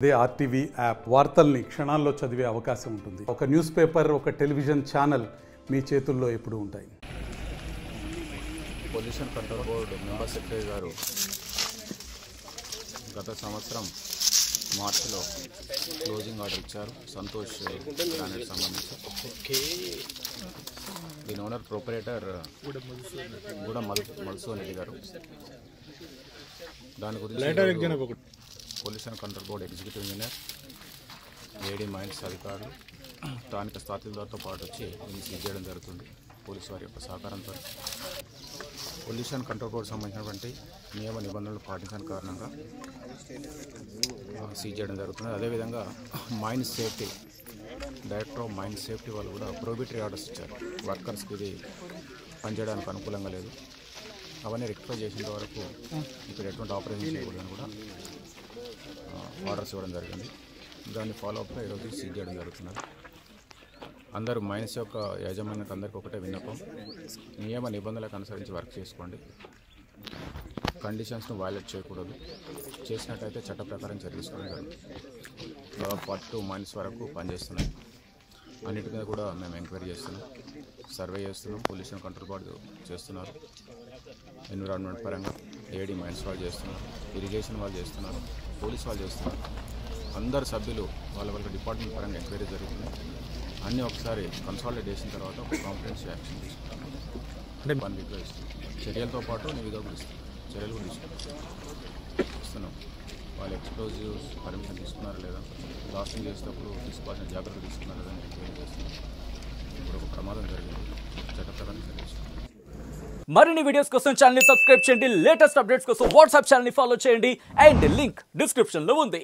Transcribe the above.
అదే RTV app వార్తల్ని క్షణాల్లో చదివే అవకాశం ఉంటుంది. ఒక న్యూస్ పేపర్, ఒక టెలివిజన్ ఛానల్ మీ చేతుల్లో ఎప్పుడూ ఉంటాయి. Pollution control board member secretary గారు గత సంవత్సరం మార్చిలో క్లోజింగ్ ఆర్డర్ ఇచ్చారు సంతోష్ గ్రానైట్ సంబంధించి. దీని ఓనర్ ప్రొపరేటర్ కూడా మధుసూదన్ రెడ్డి గారు. దాని గురించి pollution control board executive engineer, AD mines అధికారులు, స్థానిక స్థానికులతో పాటు వచ్చి దీన్ని సీజ్ చేయడం జరుగుతుంది. పోలీసు వారి యొక్క సహకారంతో పొల్యూషన్ కంట్రోల్ బోర్డు సంబంధించినటువంటి నియమ నిబంధనలు పాటించని కారణంగా సీజ్ చేయడం జరుగుతుంది. అదేవిధంగా mines safety director of mines safety వాళ్ళు కూడా ప్రోబిటరీ ఆర్డర్స్ ఇచ్చారు. వర్కర్స్కి ఇది పనిచేయడానికి అనుకూలంగా లేదు, అవన్నీ రెక్టిఫై చేసేంత వరకు ఇక్కడ ఎటువంటి ఆపరేషన్ చేయకూడదని కూడా ఆర్డర్స్ ఇవ్వడం జరిగింది. దాన్ని ఫాలోఅప్గా ఈరోజు సీజ్ చేయడం జరుగుతున్నది. అందరూ మైన్స్ యొక్క యాజమాన్యానికి అందరికీ ఒకటే విన్నపం, నియమ నిబంధనలకు అనుసరించి వర్క్ చేసుకోండి, కండిషన్స్ను వైలేట్ చేయకూడదు. చేసినట్టయితే చట్ట ప్రకారం చర్య తీసుకోవడం జరుగుతుంది. దాదాపు 42 మైన్స్ వరకు పనిచేస్తున్నాయి. అన్నిటి మీద కూడా మేము ఎంక్వైరీ చేస్తున్నాం, సర్వే చేస్తున్నాం. పొల్యూషన్ కంట్రోల్ బోర్డు చేస్తున్నారు, ఎన్విరాన్మెంట్ పరంగా ఏడీ మైన్స్ వాళ్ళు చేస్తున్నారు, ఇరిగేషన్ వాళ్ళు చేస్తున్నారు, పోలీస్ వాళ్ళు చేస్తున్నారు. అందరు సభ్యులు వాళ్ళ వాళ్ళ డిపార్ట్మెంట్ పరంగా ఎంక్వైరీ జరుగుతుంది. అన్నీ ఒకసారి కన్సాలిడేట్ చేసిన తర్వాత ఒక కాంప్రహెన్సివ్ యాక్షన్ తీసుకుంటాం. అంటే 1 వీక్లో ఇస్తాం. చర్యలతో పాటు నివేదిక కూడా ఇస్తాం, చర్యలు కూడా ఇస్తున్నాం. వాళ్ళు ఎక్స్ప్లోజివ్స్ పర్మిషన్ తీసుకున్నారా లేదా, లాస్టింగ్ చేసేటప్పుడు తీసుకోవాల్సిన జాగ్రత్తలు తీసుకున్నారా లేదా అని ఎంక్వైరీ చేస్తున్నాం. ఇప్పుడు ఒక ప్రమాదం జరిగింది, చట్ట ప్రకారం చర్య తీసుకుంటాం. మరిన్ని వీడియోస్ కోసం ఛానల్ ని సబ్స్క్రైబ్ చేయండి. లేటెస్ట్ అప్డేట్స్ కోసం వాట్సాప్ ఛానల్ ని ఫాలో చేయండి. అండ్ లింక్ డిస్క్రిప్షన్ లో ఉంది.